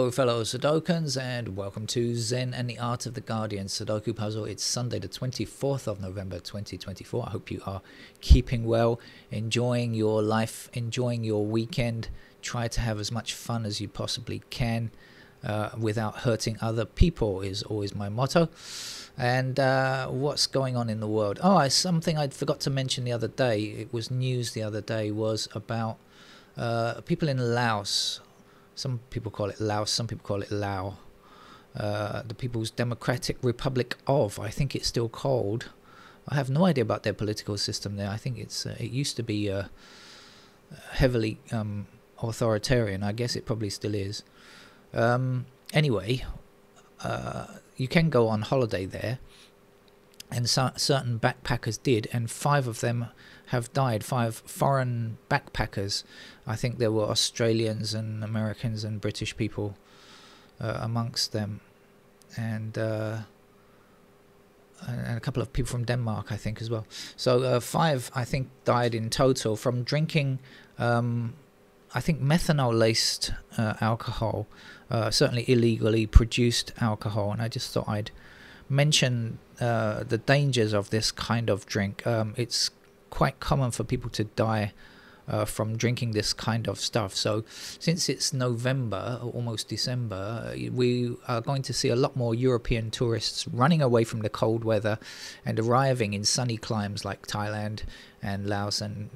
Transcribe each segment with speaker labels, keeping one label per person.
Speaker 1: Hello fellow Sudokans, and welcome to Zen and the Art of the Guardian Sudoku Puzzle. It's Sunday the 24th of November 2024. I hope you are keeping well, enjoying your life, enjoying your weekend. Try to have as much fun as you possibly can without hurting other people is always my motto. And what's going on in the world? Oh, something I forgot to mention the other day. It was news the other day, was about people in Laos. Some people call it Laos, some people call it Lao. The People's Democratic Republic of, I think it's still called. I have no idea about their political system there. I think it used to be heavily authoritarian. I guess it probably still is. Anyway, you can go on holiday there, and certain backpackers did, and 5 of them have died. 5 foreign backpackers. I think there were Australians and Americans and British people amongst them, and a couple of people from Denmark, I think, as well. So 5, I think, died in total from drinking, I think, methanol-laced alcohol, certainly illegally produced alcohol. And I just thought I'd mention the dangers of this kind of drink. It's quite common for people to die from drinking this kind of stuff. So since it's November, or almost December, we are going to see a lot more European tourists running away from the cold weather and arriving in sunny climes like Thailand and Laos and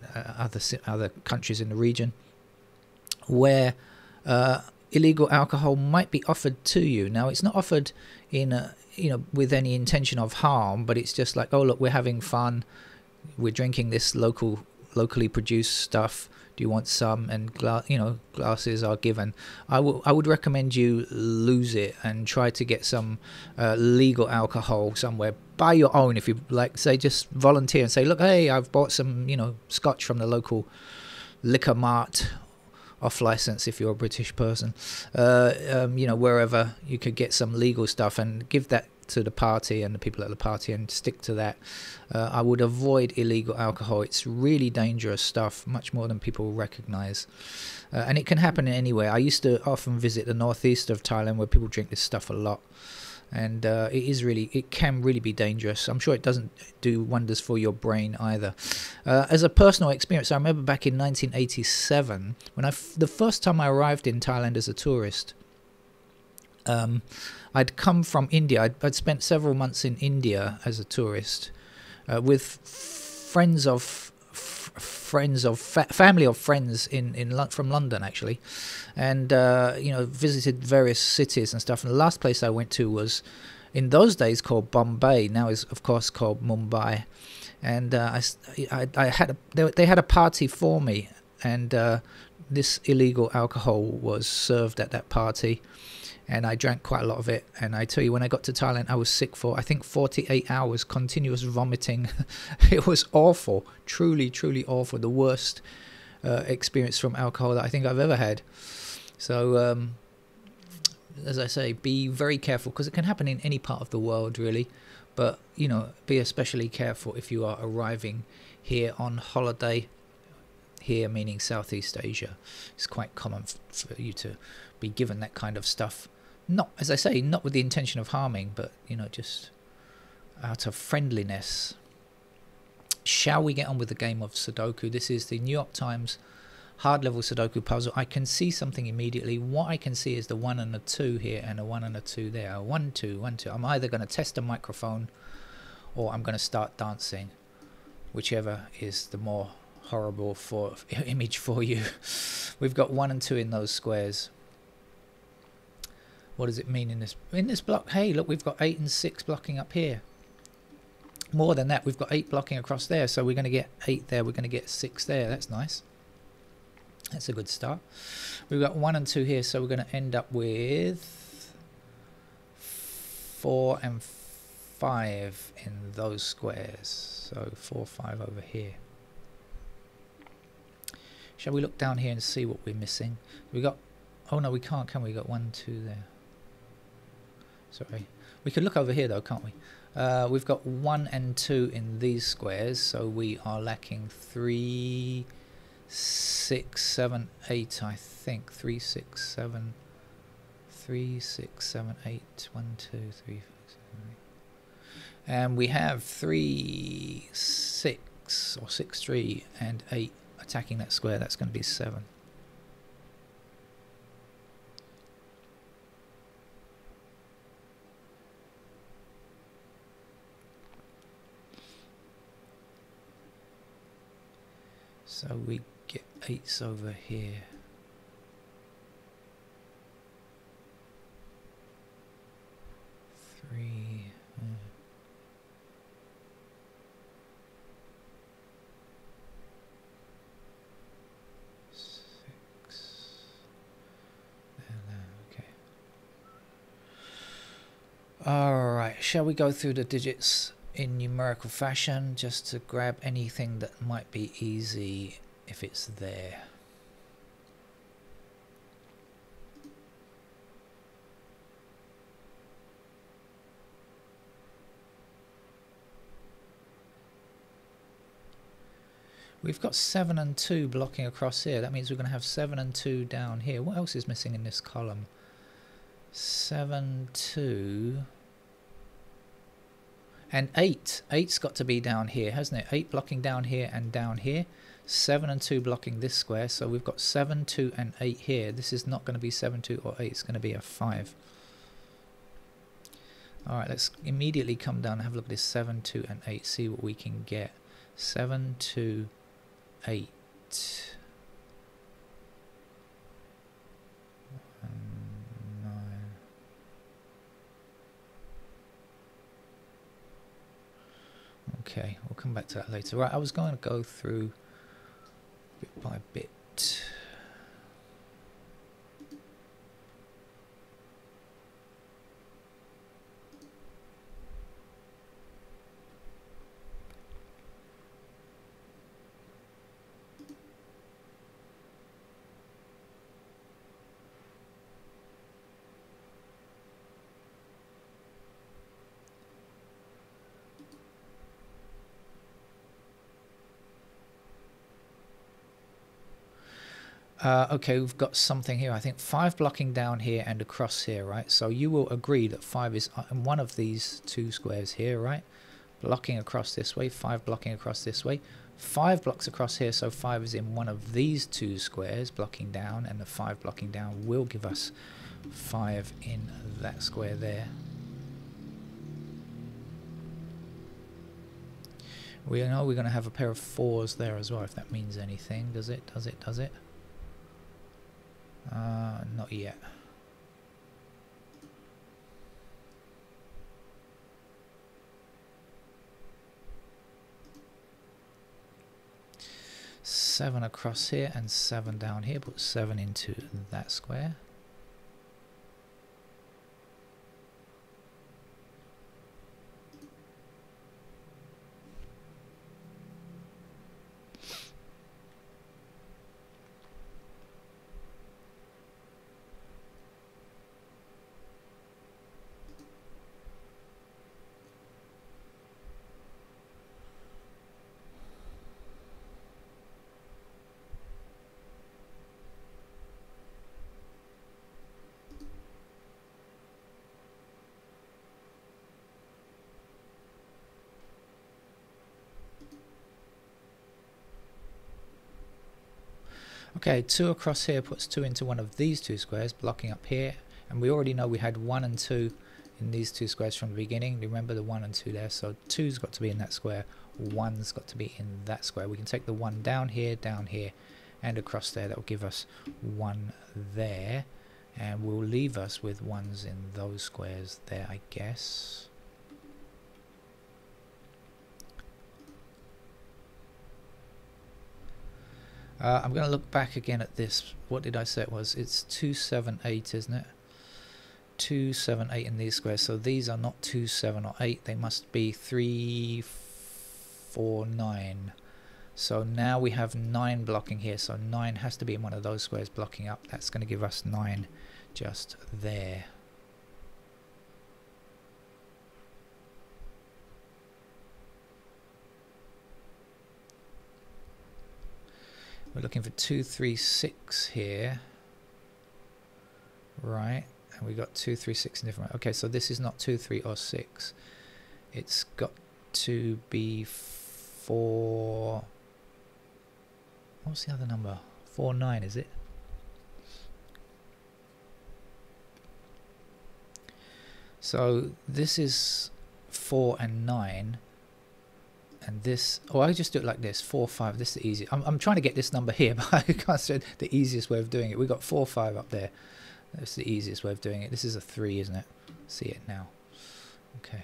Speaker 1: other countries in the region, where illegal alcohol might be offered to you. Now, it's not offered in with any intention of harm, but it's just like, oh look, we're having fun, we're drinking this locally produced stuff, do you want some? And glasses are given. I would recommend you lose it and try to get some legal alcohol somewhere. Buy your own if you like. Say, just volunteer and say, look, hey, I've bought some scotch from the local liquor mart, off license if you're a British person, wherever you could get some legal stuff, and give that to the party and the people at the party and stick to that. I would avoid illegal alcohol. It's really dangerous stuff, much more than people recognize, and it can happen anywhere. I used to often visit the northeast of Thailand where people drink this stuff a lot, and it can really be dangerous. I'm sure it doesn't do wonders for your brain either. As a personal experience, I remember back in 1987 when the first time I arrived in Thailand as a tourist. I'd come from India. I'd spent several months in India as a tourist with family of friends from London, actually, and visited various cities and stuff. And the last place I went to was, in those days, called Bombay. Now is, of course, called Mumbai. And they had a party for me, and this illegal alcohol was served at that party. And I drank quite a lot of it. And I tell you, when I got to Thailand, I was sick for, I think, 48 hours, continuous vomiting. It was awful, truly, truly awful. The worst experience from alcohol that I think I've ever had. So, as I say, be very careful, because it can happen in any part of the world, really. But, be especially careful if you are arriving here on holiday. Here meaning Southeast Asia. It's quite common for you to be given that kind of stuff. Not, as I say, not with the intention of harming, but, just out of friendliness. Shall we get on with the game of Sudoku? This is the New York Times hard level Sudoku puzzle. I can see something immediately. What I can see is the 1 and a 2 here, and a 1 and a 2 there. 1, 2, 1, 2. I'm either going to test a microphone, or I'm going to start dancing, whichever is the more horrible image for you. We've got 1 and 2 in those squares. What does it mean in this block? Hey, look, we've got 8 and 6 blocking up here. More than that, we've got 8 blocking across there. So we're going to get 8 there. We're going to get 6 there. That's nice. That's a good start. We've got 1 and 2 here. So we're going to end up with 4 and 5 in those squares. So 4, 5 over here. Shall we look down here and see what we're missing? We got, oh no, we can't, can we? We got 1, 2 there. Sorry. We could look over here though, can't we? We've got 1 and 2 in these squares, so we are lacking 3, 6, 7, 8, I think. 3, 6, 7, 3, 6, 7, 8. 1, 2, 3, 4, 6, 7, 8. And we have 3, 6, or 6, 3, and 8 attacking that square. That's going to be 7. So we get 8s over here. Three. 6. Okay. Alright, shall we go through the digits in numerical fashion just to grab anything that might be easy if it's there? We've got 7 and 2 blocking across here. That means we're going to have 7 and 2 down here. What else is missing in this column? 7, 2, and 8. 8's got to be down here, hasn't it? 8 blocking down here and down here. 7 and 2 blocking this square. So we've got 7, 2, and 8 here. This is not going to be 7, 2, or 8. It's going to be a 5. Alright, let's immediately come down and have a look at this 7, 2, and 8. See what we can get. 7, 2, 8. 9. Okay, we'll come back to that later. Right, I was going to go through bit by bit. Okay, we've got something here. I think 5 blocking down here and across here, right? So you will agree that 5 is in one of these 2 squares here, right? Blocking across this way, 5 blocking across this way. 5 blocks across here, so 5 is in one of these 2 squares blocking down, and the 5 blocking down will give us 5 in that square there. We know we're going to have a pair of 4s there as well, if that means anything. Does it? Does it? Does it? Not yet. Seven across here and 7 down here. Put 7 into that square. Okay, 2 across here puts 2 into one of these 2 squares, blocking up here. And we already know we had 1 and 2 in these 2 squares from the beginning. Remember the 1 and 2 there, so 2's got to be in that square, 1's got to be in that square. We can take the 1 down here, and across there. That will give us 1 there. And will leave us with 1's in those squares there, I guess. I'm going to look back again at this. What did I say it was? It's 2, 7, 8, isn't it? 2, 7, 8 in these squares. So these are not 2, 7, or 8. They must be 3, 4, 9. So now we have 9 blocking here. So 9 has to be in one of those squares blocking up. That's going to give us 9 just there. We're looking for 2, 3, 6 here. Right. and we got 2, 3, 6 in different. Okay, so this is not 2, 3, or 6. It's got to be 4. What's the other number? 4, 9, is it? So this is 4 and 9, and this. Oh, I just do it like this: 4, 5. This is the easiest. I'm trying to get this number here, but I can't say the easiest way of doing it. We got 4, 5 up there. That's the easiest way of doing it. This is a 3, isn't it? See it now. Okay.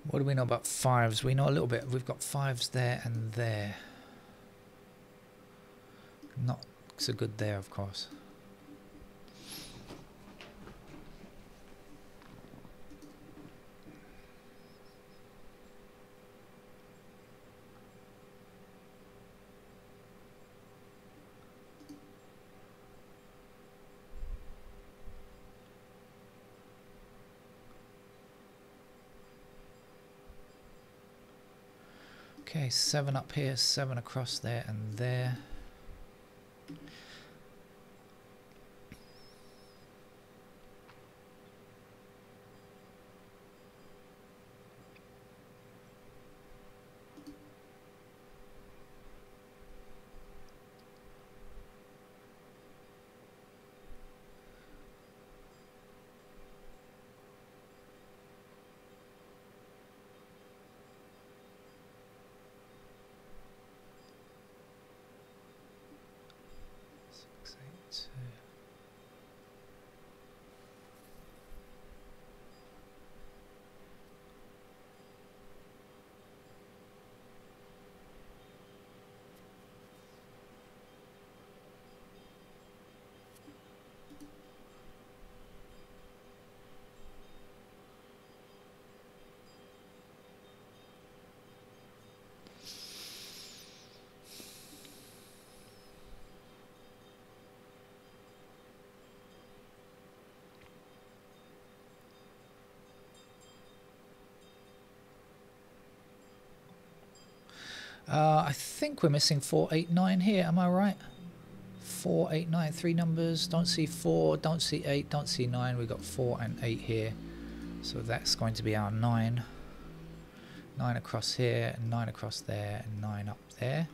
Speaker 1: What do we know about 5s? We know a little bit. We've got 5s there and there. Not so good there, of course. Okay, 7 up here, 7 across there and there. I think we're missing 4, 8, 9 here. Am I right? 4, 8, 9, 3 numbers. Don't see 4, don't see 8, don't see 9. We've got 4 and 8 here. So that's going to be our 9. 9 across here, and 9 across there, and 9 up there.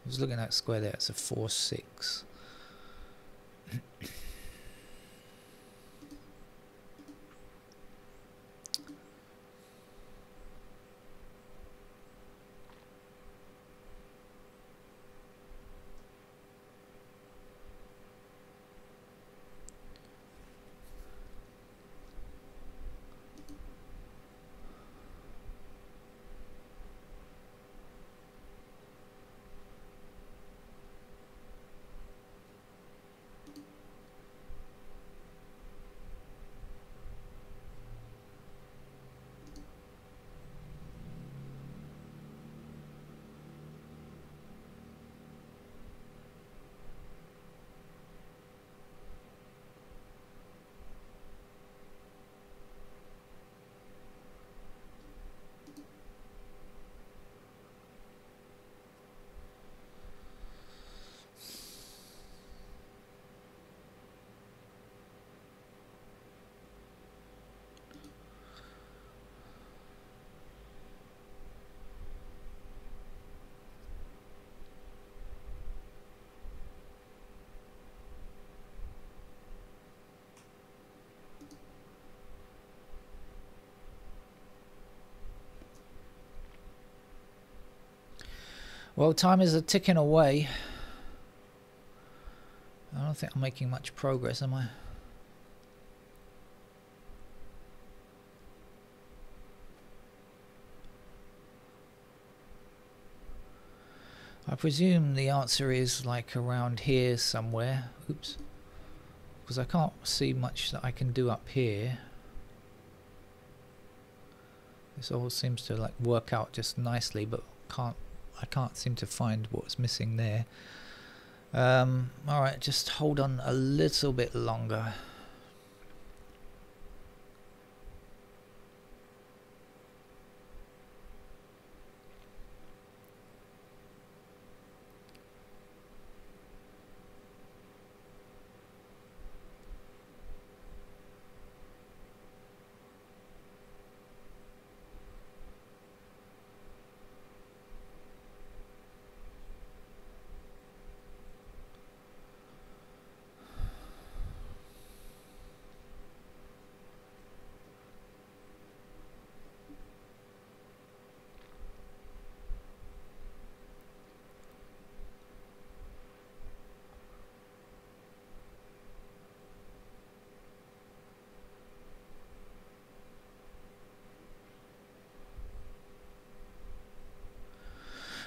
Speaker 1: I was looking at that square there. It's a 4, 6. Well, time is a ticking away. I don't think I'm making much progress, am I? I presume the answer is like around here somewhere. Oops. Because I can't see much that I can do up here. This all seems to like work out just nicely, but I can't seem to find what's missing there. Alright, just hold on a little bit longer.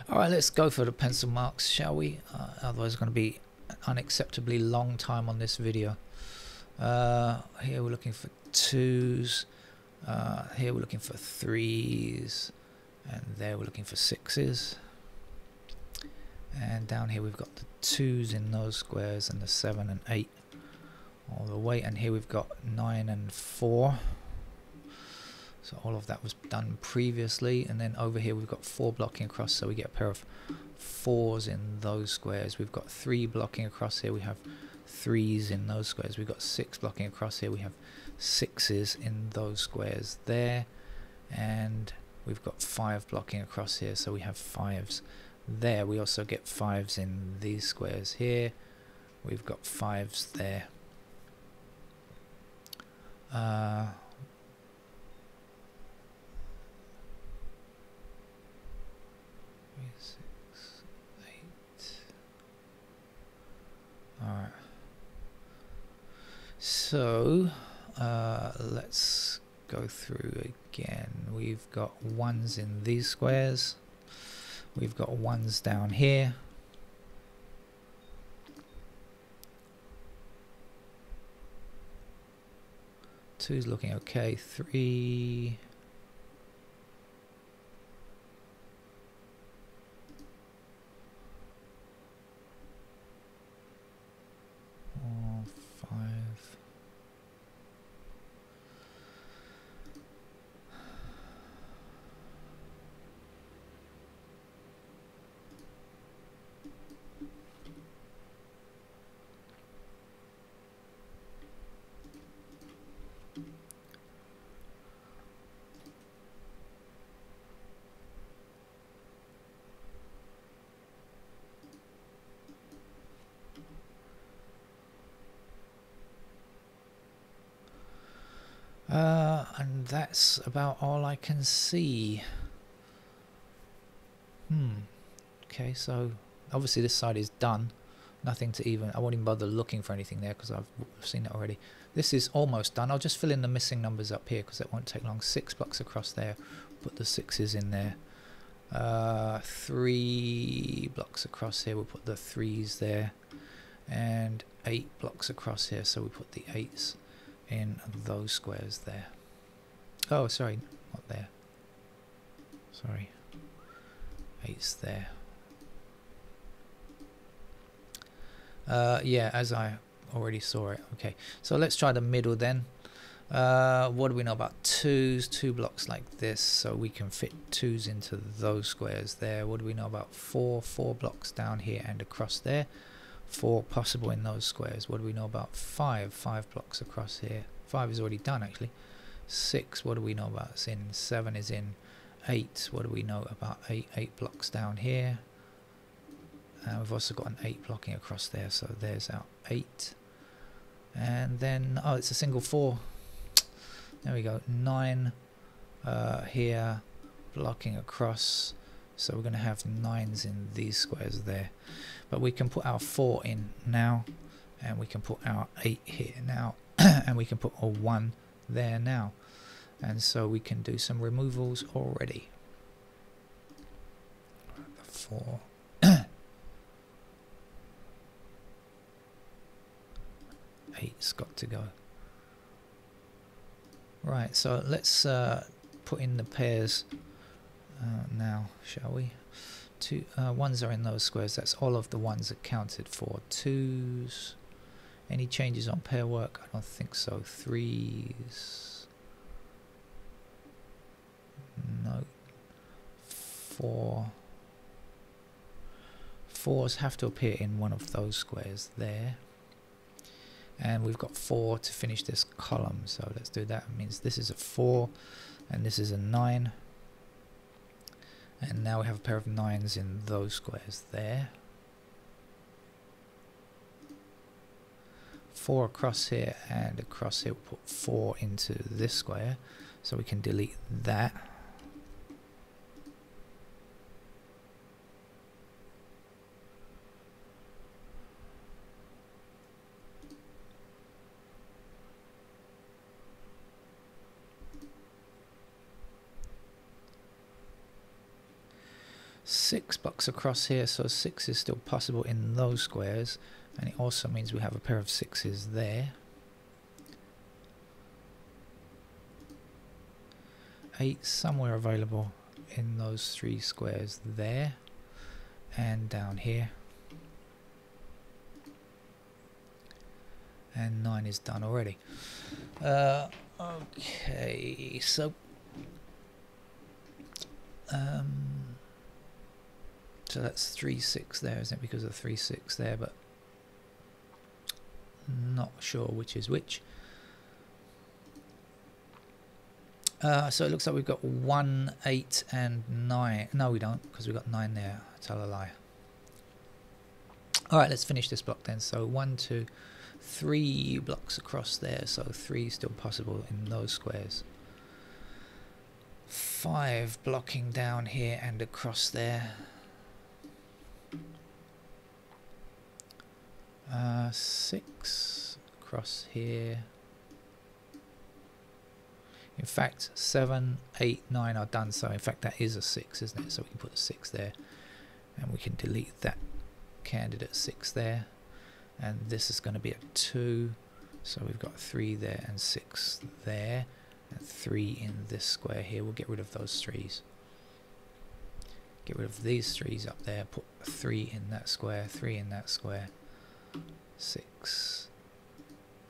Speaker 1: Alright, let's go for the pencil marks, shall we? Otherwise it's going to be an unacceptably long time on this video. Here we're looking for 2s. Here we're looking for 3s. And there we're looking for 6s. And down here we've got the 2s in those squares and the 7 and 8 all the way. And here we've got 9 and 4. So all of that was done previously, and then over here we've got 4 blocking across, so we get a pair of 4s in those squares. We've got 3 blocking across here, we have 3s in those squares. We've got 6 blocking across here, we have 6s in those squares there, and we've got 5 blocking across here, so we have 5s there. We also get 5s in these squares here. We've got 5s there. 6, 8. Alright. So let's go through again. We've got 1s in these squares. We've got 1s down here. Two's looking okay. 3. 4, 5. And that's about all I can see. Okay, so obviously this side is done. Nothing to even, I won't even bother looking for anything there because I've seen it already. This is almost done. I'll just fill in the missing numbers up here because that won't take long. 6 blocks across there. Put the 6s in there. 3 blocks across here. We'll put the 3s there. And 8 blocks across here. So we put the 8s in those squares there. Oh, sorry. Not there. Sorry. 8s there. Yeah, as I already saw it. Okay, so let's try the middle then. What do we know about 2s? 2 blocks like this, so we can fit 2s into those squares there. What do we know about 4? 4 blocks down here and across there. 4 possible in those squares. What do we know about 5? 5 blocks across here. 5 is already done actually. 6, what do we know about? It's in. 7 is in. 8, what do we know about 8? 8 blocks down here. We've also got an 8 blocking across there, so there's our 8. And then, oh, it's a single 4. There we go. 9 here, blocking across. So we're going to have 9s in these squares there. But we can put our 4 in now, and we can put our 8 here now, and we can put a 1 there now. And so we can do some removals already. 4. 8's got to go. Right, so let's put in the pairs now, shall we? 2 1s are in those squares. That's all of the 1s accounted for. 2s. Any changes on pair work? I don't think so. 3s. No. 4. 4s have to appear in one of those squares there. And we've got 4 to finish this column, so let's do that. It means this is a 4 and this is a 9, and now we have a pair of 9s in those squares there. 4 across here and across here. We'll put 4 into this square, so we can delete that. Six blocks across here, so 6 is still possible in those squares, and it also means we have a pair of 6s there. 8 somewhere available in those 3 squares there and down here, and 9 is done already. Okay, so so that's 3 6 there, isn't it? Because of 3 6 there, but not sure which is which. So it looks like we've got 1, 8 and 9. No, we don't, because we've got 9 there. Tell a lie. Alright, let's finish this block then. So 1, 2, 3 blocks across there, so 3 is still possible in those squares. 5 blocking down here and across there. 6 across here. In fact, 7, 8, 9 are done, so in fact that is a 6, isn't it? So we can put a 6 there, and we can delete that candidate 6 there, and this is going to be a 2, so we've got 3 there and 6 there, and 3 in this square here. We'll get rid of those 3s. Get rid of these 3s up there, put 3 in that square, 3 in that square, 6,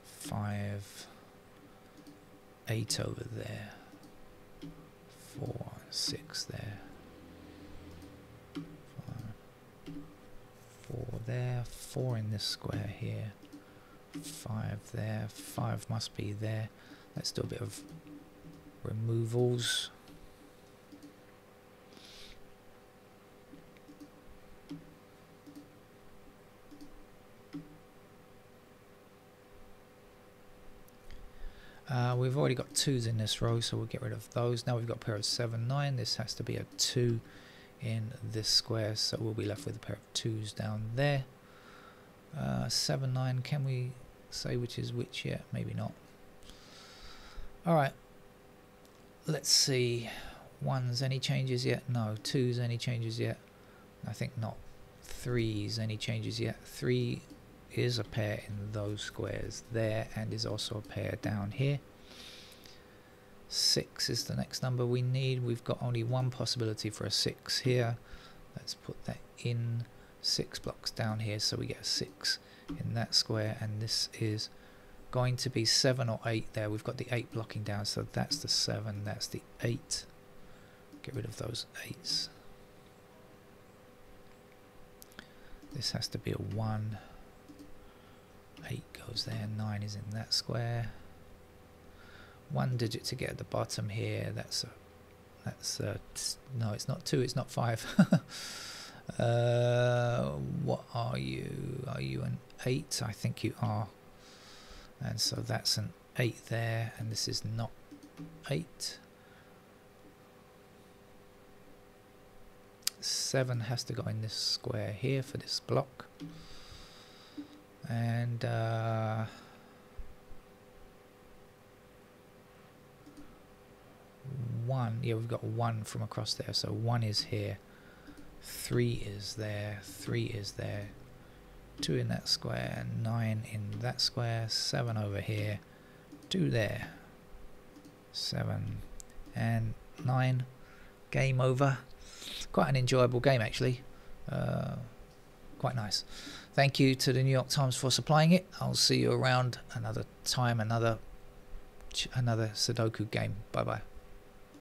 Speaker 1: 5, 8 over there, 4, 6 there, 5, 4 there, 4 in this square here, 5 there, 5 must be there. Let's do a bit of removals. We've already got 2s in this row, so we'll get rid of those. Now we've got a pair of 7, 9. This has to be a 2 in this square, so we'll be left with a pair of 2s down there. 7, 9, can we say which is which yet? Maybe not. Alright, let's see. 1s, any changes yet? No. 2s, any changes yet? I think not. 3s, any changes yet? 3 is a pair in those squares there, and is also a pair down here. 6 is the next number we need. We've got only one possibility for a 6 here. Let's put that in. 6 blocks down here, so we get a 6 in that square, and this is going to be 7 or 8 there. We've got the 8 blocking down, so that's the 7, that's the 8. Get rid of those 8s. This has to be a 1. 8 goes there, 9 is in that square. 1 digit to get at the bottom here. That's no, it's not 2, it's not 5. What are you? Are you an 8? I think you are. And so that's an 8 there, and this is not 8. 7 has to go in this square here for this block. And 1, yeah, we've got 1 from across there, so 1 is here, 3 is there, 3 is there, 2 in that square, 9 in that square, 7 over here, 2 there, 7 and 9. Game over. Quite an enjoyable game, actually. Quite nice. Thank you to the New York Times for supplying it. I'll see you around another time, another Sudoku game. Bye bye.